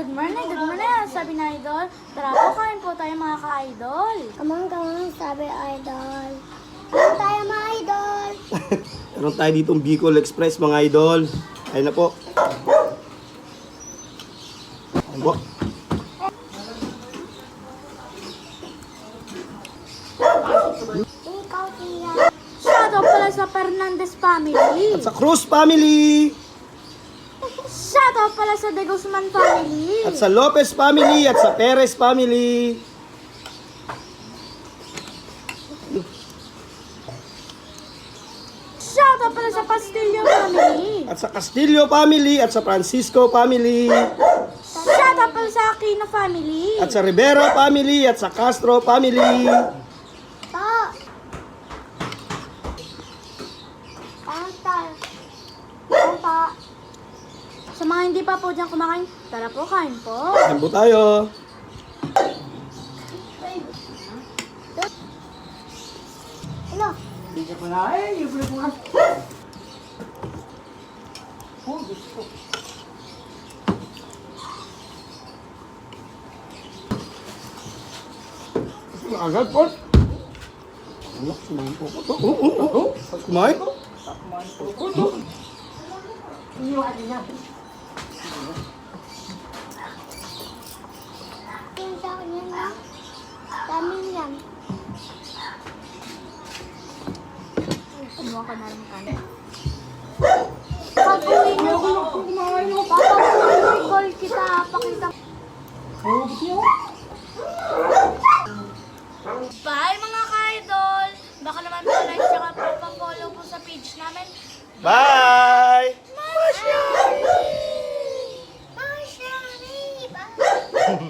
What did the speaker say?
Good morning, sabi na idol. Tara po, kain po tayo mga ka-idol. Come on, sabi idol. Kain tayo mga idol. Meron tayo ditong Bicol Express mga idol. Ayun na po. Ayun po. Ikaw, Tia. Shoutout pala sa Fernandez family. At sa Cruz family. Shoutout pala sa De Guzman family. At sa Lopez family. At sa Perez family. Shoutout pala sa Pastillo family. At sa Castillo family. At sa Francisco family. Shoutout pala sa Aquino family. At sa Rivera family. At sa Castro family. To. Kain tayo. Kain po. Sa mga hindi pa po dyan kumakain, tara po, kain po. Ayun po tayo. Hello. Agad po. Anak, kumain po po. Kumain? Yung sa akin yan na. Dami yan. Kumuha ka na rin kanin. Papuwi na. Papapuwi na call kita. Pakita. Bye mga ka-idol! Baka naman po like tsaka pa-follow po sa page namin. Bye! Bye. Bye.